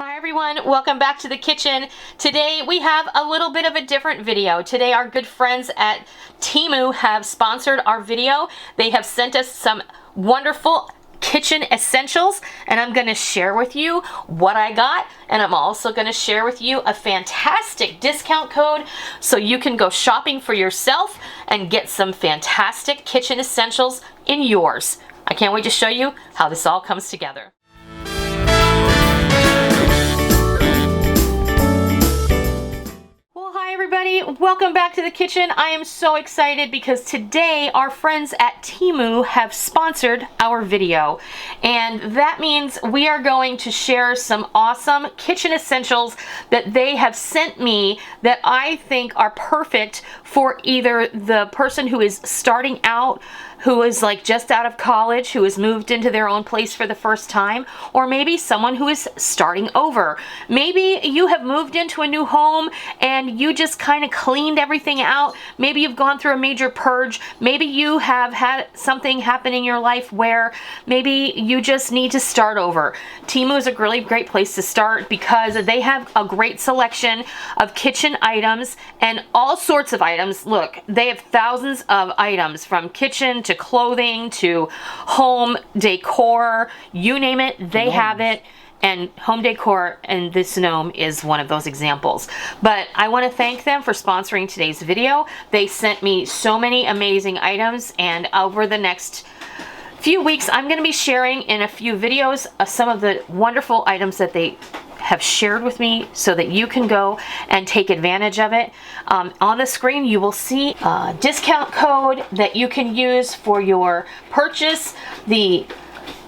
Hi everyone, welcome back to the kitchen. Today we have a little bit of a different video. Today our good friends at Temu have sponsored our video. They have sent us some wonderful kitchen essentials, and I'm going to share with you what I got, and I'm also going to share with you a fantastic discount code so you can go shopping for yourself and get some fantastic kitchen essentials in yours. I can't wait to show you how this all comes together. Hi everybody, welcome back to the kitchen. I am so excited because today our friends at Temu have sponsored our video, and that means we are going to share some awesome kitchen essentials that they have sent me that I think are perfect for either the person who is starting out, who is like just out of college, who has moved into their own place for the first time, or maybe someone who is starting over. Maybe you have moved into a new home and you just kind of cleaned everything out. Maybe you've gone through a major purge. Maybe you have had something happen in your life where maybe you just need to start over. Temu is a really great place to start because they have a great selection of kitchen items and all sorts of items. Look, they have thousands of items, from kitchen to clothing to home decor, you name it, they have it. And home decor, and this gnome is one of those examples. But I want to thank them for sponsoring today's video. They sent me so many amazing items, and over the next few weeks I'm going to be sharing in a few videos some of the wonderful items that they have shared with me so that you can go and take advantage of it. On the screen you will see a discount code that you can use for your purchase. The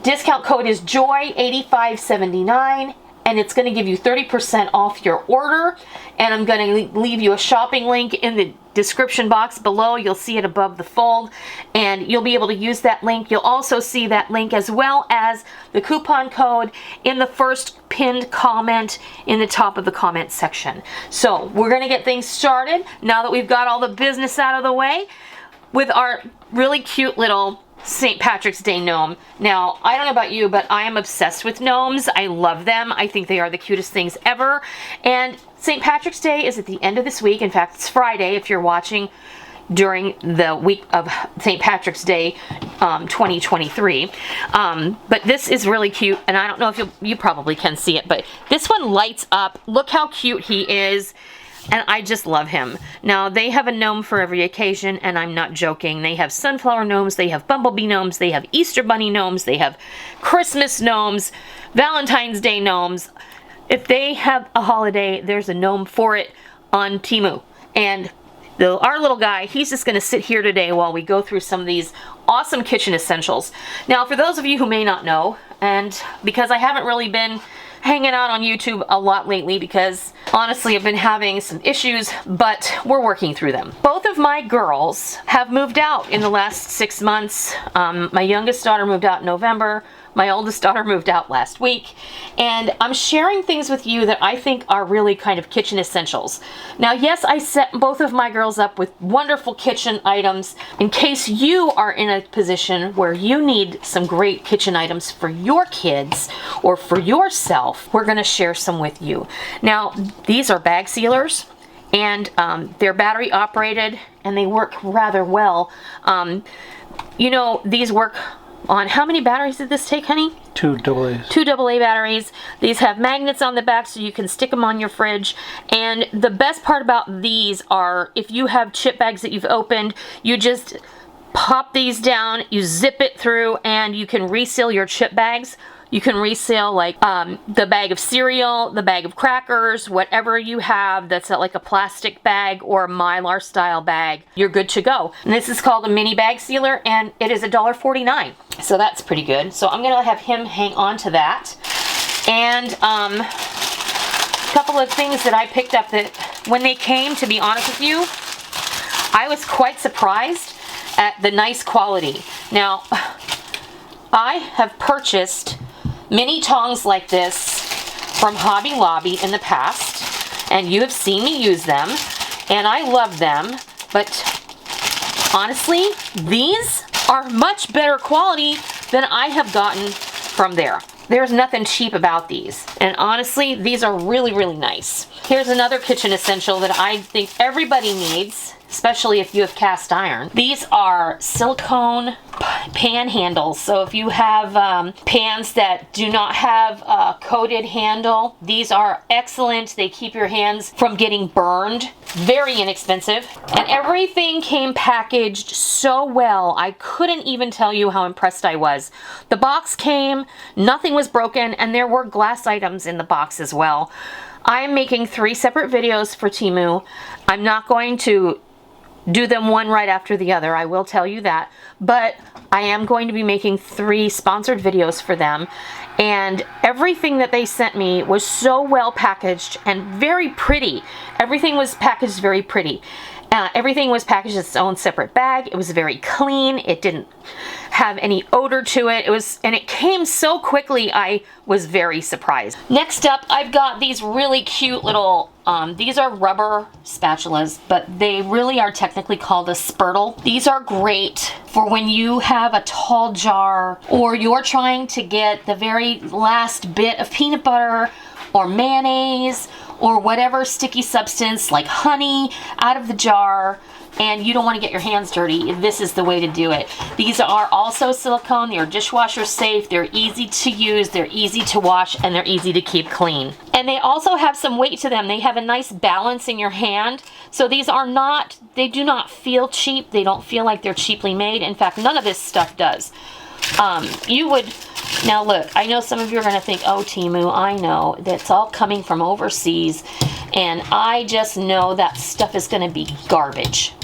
discount code is JOY8579, and it's going to give you 30% off your order. And I'm going to leave you a shopping link in the description box below. You'll see it above the fold, and you'll be able to use that link. You'll also see that link as well as the coupon code in the first pinned comment in the top of the comment section. So we're going to get things started now that we've got all the business out of the way with our really cute little St. Patrick's Day gnome. Now, I don't know about you, but I am obsessed with gnomes. I love them. I think they are the cutest things ever. And St. Patrick's Day is at the end of this week. In fact, it's Friday if you're watching during the week of St. Patrick's Day 2023. But this is really cute, and I don't know if you probably can see it, but this one lights up. Look how cute he is. And I just love him. Now, they have a gnome for every occasion, and I'm not joking. They have sunflower gnomes, they have bumblebee gnomes, they have Easter bunny gnomes, they have Christmas gnomes, Valentine's Day gnomes. If they have a holiday, there's a gnome for it on Temu. And our little guy, he's just going to sit here today while we go through some of these awesome kitchen essentials. Now, for those of you who may not know, and because I haven't really been hanging out on YouTube a lot lately because honestly I've been having some issues, but we're working through them. Both of my girls have moved out in the last 6 months. My youngest daughter moved out in November. My oldest daughter moved out last week, and I'm sharing things with you that I think are really kind of kitchen essentials. Now, yes, I set both of my girls up with wonderful kitchen items in case you are in a position where you need some great kitchen items for your kids or for yourself. We're going to share some with you. Now, these are bag sealers, and they're battery operated, and they work rather well. You know, these work on, how many batteries did this take, honey? 2 AA's. 2 AA batteries. These have magnets on the back so you can stick them on your fridge. And the best part about these are, if you have chip bags that you've opened, you just pop these down, you zip it through, and you can reseal your chip bags. You can reseal like the bag of cereal, the bag of crackers, whatever you have that's like a plastic bag or a Mylar style bag. You're good to go. And this is called a mini bag sealer, and it is $1.49. So that's pretty good. So I'm gonna have him hang on to that. And a couple of things that I picked up that when they came, to be honest with you, I was quite surprised at the nice quality. Now, I have purchased mini tongs like this from Hobby Lobby in the past, and you have seen me use them, and I love them, but honestly, these are much better quality than I have gotten from there. There's nothing cheap about these. And honestly, these are really, really nice. Here's another kitchen essential that I think everybody needs, especially if you have cast iron. These are silicone pan handles. So if you have pans that do not have a coated handle, these are excellent. They keep your hands from getting burned. Very inexpensive. And everything came packaged so well. I couldn't even tell you how impressed I was. The box came, nothing was broken, and there were glass items in the box as well. I am making 3 separate videos for Temu. I'm not going to do them one right after the other, I will tell you that, but I am going to be making 3 sponsored videos for them, and everything that they sent me was so well packaged and very pretty. Everything was packaged very pretty. Everything was packaged in its own separate bag. It was very clean. It didn't have any odor to it. And it came so quickly, I was very surprised. Next up, I've got these really cute little, these are rubber spatulas, but they really are technically called a spurtle. These are great for when you have a tall jar or you're trying to get the very last bit of peanut butter or mayonnaise or whatever sticky substance like honey out of the jar, and you don't want to get your hands dirty. This is the way to do it. These are also silicone. They're dishwasher safe. They're easy to use. They're easy to wash, and they're easy to keep clean. And they also have some weight to them. They have a nice balance in your hand. So these are not, they do not feel cheap. They don't feel like they're cheaply made. In fact, none of this stuff does. You would, now look, I know some of you are going to think, oh, Temu, I know that's all coming from overseas, and I just know that stuff is going to be garbage.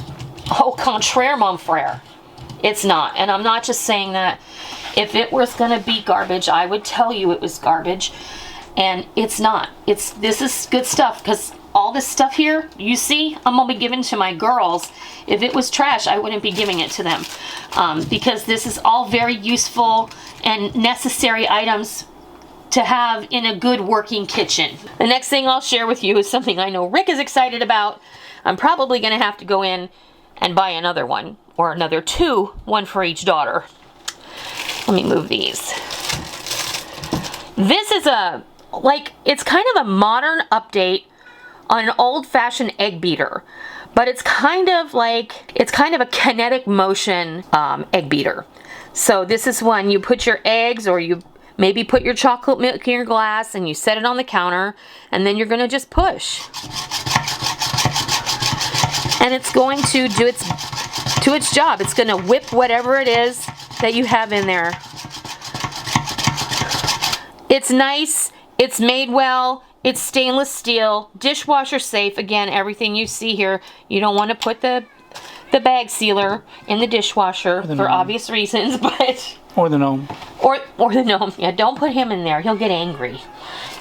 Au contraire, mon frere. It's not. And I'm not just saying that. If it was going to be garbage, I would tell you it was garbage. And it's not. This is good stuff, because all this stuff here, you see, I'm going to be giving to my girls. If it was trash, I wouldn't be giving it to them. Because this is all very useful and necessary items to have in a good working kitchen. The next thing I'll share with you is something I know Rick is excited about. I'm probably going to have to go in and buy another one, or another 2, one for each daughter. Let me move these. This is it's kind of a modern update on an old-fashioned egg beater, but it's kind of a kinetic motion egg beater. So this is one, you put your eggs, or you maybe put your chocolate milk in your glass, and you set it on the counter, and then you're going to just push. And it's going to do its job. It's going to whip whatever it is that you have in there. It's nice. It's made well. It's stainless steel, dishwasher safe. Again, everything you see here, you don't want to put the bag sealer in the dishwasher for obvious reasons, but or the gnome. Or the gnome. Yeah, don't put him in there. He'll get angry.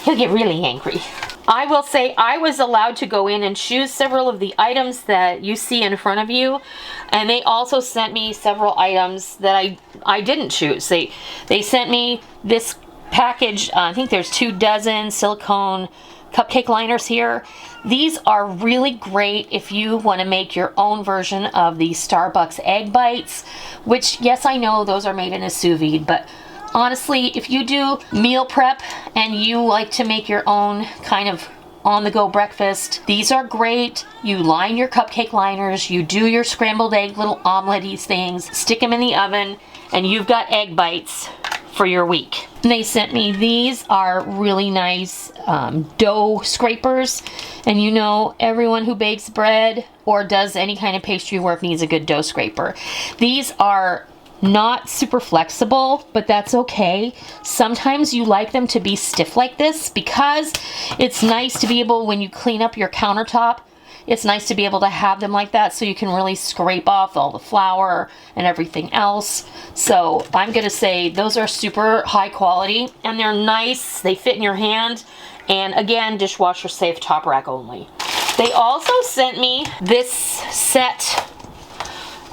He'll get really angry. I will say I was allowed to go in and choose several of the items that you see in front of you, and they also sent me several items that I didn't choose. They sent me this package. I think there's 2 dozen silicone cupcake liners here. These are really great if you want to make your own version of the Starbucks egg bites, which, yes, I know those are made in a sous vide, but honestly, if you do meal prep and you like to make your own kind of on-the-go breakfast, these are great. You line your cupcake liners, you do your scrambled egg little omelet-y things, stick them in the oven, and you've got egg bites for your week. And they sent me, these are really nice dough scrapers, and you know, everyone who bakes bread or does any kind of pastry work needs a good dough scraper. These are not super flexible, but that's okay. Sometimes you like them to be stiff like this, because it's nice to be able, when you clean up your countertop, it's nice to be able to have them like that, so you can really scrape off all the flour and everything else. So I'm gonna say those are super high quality, and they're nice. They fit in your hand, and again, dishwasher safe, top rack only. They also sent me this set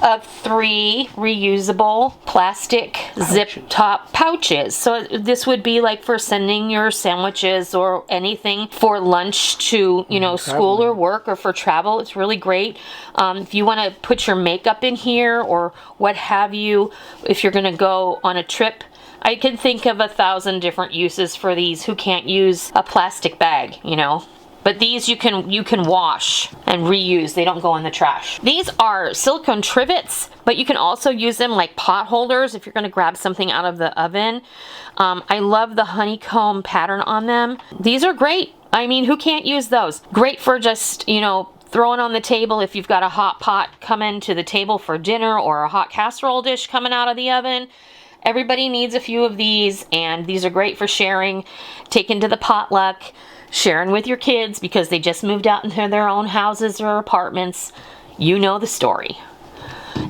of 3 reusable plastic zip top pouches. So this would be like for sending your sandwiches or anything for lunch to, you know, school or work, or for travel. It's really great. If you want to put your makeup in here or what have you, if you're going to go on a trip I can think of 1,000 different uses for these. Who can't use a plastic bag, you know? But these you can wash and reuse. They don't go in the trash. These are silicone trivets, but you can also use them like pot holders if you're going to grab something out of the oven. I love the honeycomb pattern on them. These are great. I mean, who can't use those? Great for just, you know, throwing on the table if you've got a hot pot coming to the table for dinner or a hot casserole dish coming out of the oven. Everybody needs a few of these, and these are great for sharing, taking to the potluck, sharing with your kids because they just moved out into their own houses or apartments. You know the story.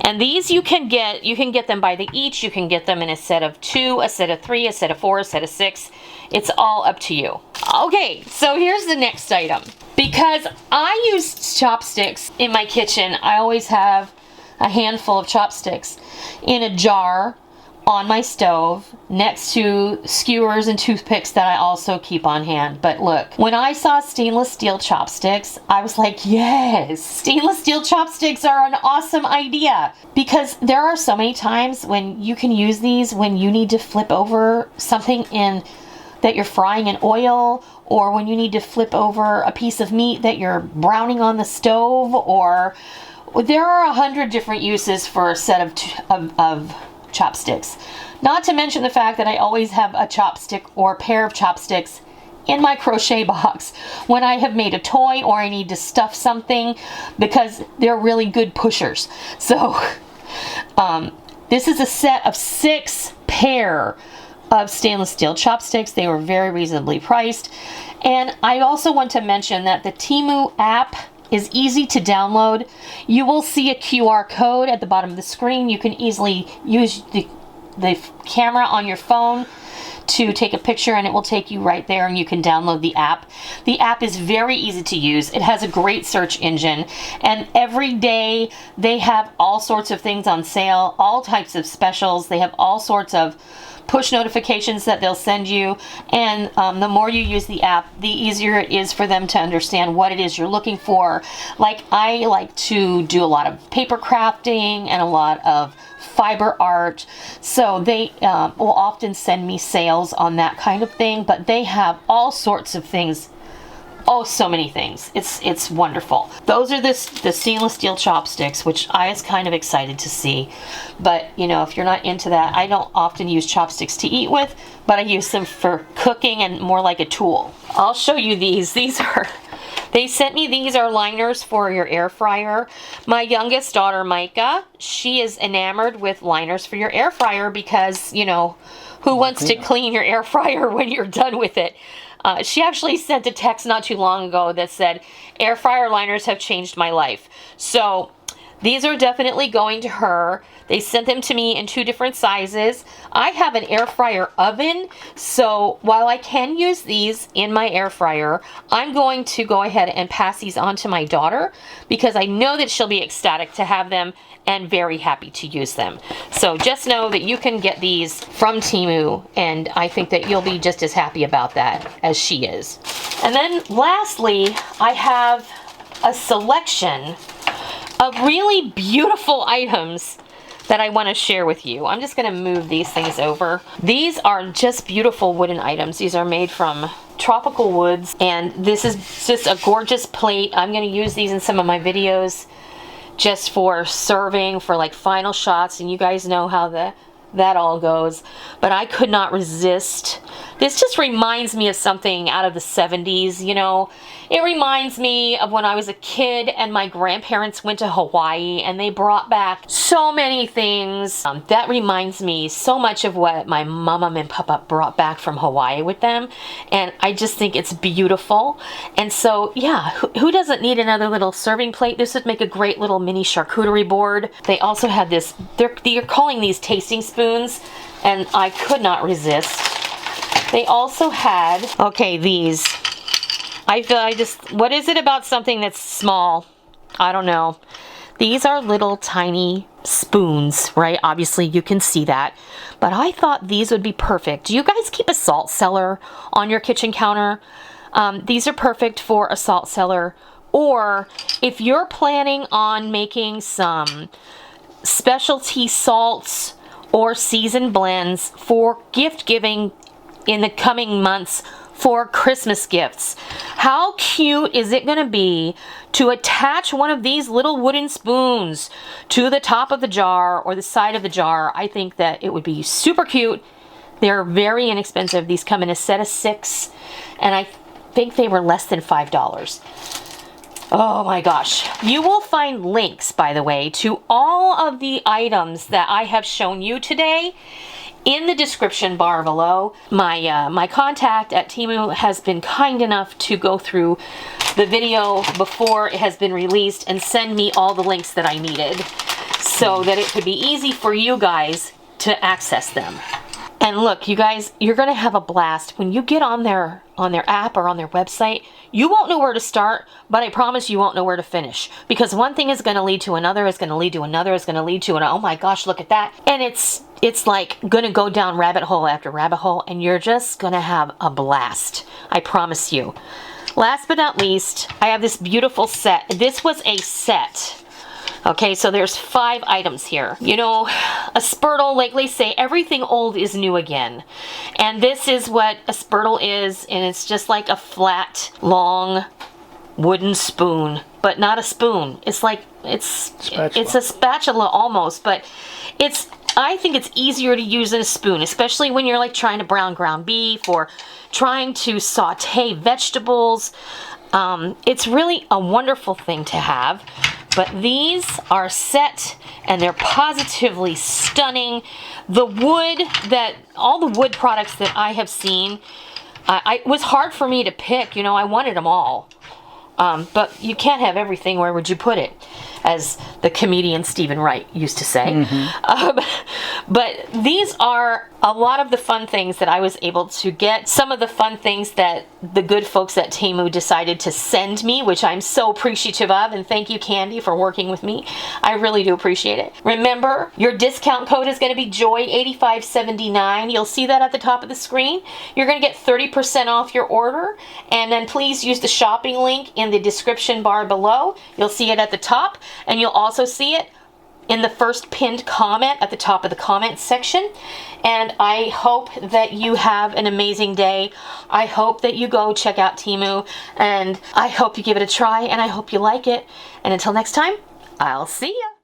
And these you can get them by the each. You can get them in a set of 2, a set of 3, a set of 4, a set of 6. It's all up to you. Okay, so here's the next item. Because I use chopsticks in my kitchen, I always have a handful of chopsticks in a jar on my stove next to skewers and toothpicks that I also keep on hand. But look, when I saw stainless steel chopsticks, I was like, yes, stainless steel chopsticks are an awesome idea, because there are so many times when you can use these when you need to flip over something in that you're frying in oil, or when you need to flip over a piece of meat that you're browning on the stove, or there are 100 different uses for a set of chopsticks. Not to mention the fact that I always have a chopstick or a pair of chopsticks in my crochet box when I have made a toy or I need to stuff something, because they're really good pushers. So this is a set of 6 pair of stainless steel chopsticks. They were very reasonably priced. And I also want to mention that the Temu app is easy to download. You will see a QR code at the bottom of the screen. You can easily use the camera on your phone to take a picture, and it will take you right there, and you can download the app. The app is very easy to use. It has a great search engine, and every day they have all sorts of things on sale, all types of specials. They have all sorts of push notifications that they'll send you, and the more you use the app, the easier it is for them to understand what it is you're looking for. Like, I like to do a lot of paper crafting and a lot of fiber art, so they will often send me sales on that kind of thing, but they have all sorts of things. Oh, so many things. It's wonderful. Those are the stainless steel chopsticks, which I was kind of excited to see. But, you know, if you're not into that, I don't often use chopsticks to eat with, but I use them for cooking and more like a tool. I'll show you these. They sent me, these are liners for your air fryer. My youngest daughter, Micah, she is enamored with liners for your air fryer because, you know, who wants to clean your air fryer when you're done with it? She actually sent a text not too long ago that said, air fryer liners have changed my life. So these are definitely going to her. They sent them to me in 2 different sizes. I have an air fryer oven, so while I can use these in my air fryer, I'm going to go ahead and pass these on to my daughter because I know that she'll be ecstatic to have them and very happy to use them. So just know that you can get these from Temu, and I think that you'll be just as happy about that as she is. And then lastly, I have a selection of really beautiful items that I want to share with you. I'm just going to move these things over. These are just beautiful wooden items. These are made from tropical woods, and this is just a gorgeous plate. I'm going to use these in some of my videos just for serving, for like final shots, and you guys know how that all goes. But I could not resist. This just reminds me of something out of the 70s, you know. It reminds me of when I was a kid and my grandparents went to Hawaii and they brought back so many things. That reminds me so much of what my mama and papa brought back from Hawaii with them. And I just think it's beautiful. And so, yeah, who doesn't need another little serving plate? This would make a great little mini charcuterie board. They also had this, they're calling these tasting spoons, and I could not resist. They also had, okay, these. What is it about something that's small? I don't know. These are little tiny spoons, right? Obviously you can see that, but I thought these would be perfect. Do you guys keep a salt cellar on your kitchen counter? These are perfect for a salt cellar, or if you're planning on making some specialty salts or season blends for gift giving in the coming months for Christmas gifts. How cute is it going to be to attach one of these little wooden spoons to the top of the jar or the side of the jar? I think that it would be super cute. They're very inexpensive. These come in a set of 6, and I think they were less than $5. Oh my gosh. You will find links, by the way, to all of the items that I have shown you today in the description bar below. My contact at Temu has been kind enough to go through the video before it has been released and send me all the links that I needed so that it could be easy for you guys to access them. And look, you guys, you're going to have a blast. When you get on their app or on their website, you won't know where to start, but I promise you won't know where to finish. Because one thing is going to lead to another, is going to lead to another, is going to lead to an, oh my gosh, look at that. And it's like going to go down rabbit hole after rabbit hole, and you're just going to have a blast. I promise you. Last but not least, I have this beautiful set. This was a set. Okay, so there's 5 items here. You know, a spurtle, like they say, everything old is new again. And this is what a spurtle is, and it's just like a flat, long, wooden spoon, but not a spoon. It's like, it's a spatula almost, but I think it's easier to use than a spoon, especially when you're like trying to brown ground beef or trying to saute vegetables. It's really a wonderful thing to have. But these are set, and they're positively stunning. The wood all the wood products that I have seen, it was hard for me to pick. You know, I wanted them all. But you can't have everything. Where would you put it? As the comedian Stephen Wright used to say. But these are a lot of the fun things that I was able to get. Some of the fun things that the good folks at Temu decided to send me, which I'm so appreciative of. And thank you, Candy, for working with me. I really do appreciate it. Remember, your discount code is going to be JOY8579. You'll see that at the top of the screen. You're going to get 30% off your order. And then please use the shopping link in the description bar below. You'll see it at the top. And you'll also see it in the first pinned comment at the top of the comment section. And I hope that you have an amazing day. I hope that you go check out Temu, and I hope you give it a try, and I hope you like it. And until next time, I'll see ya.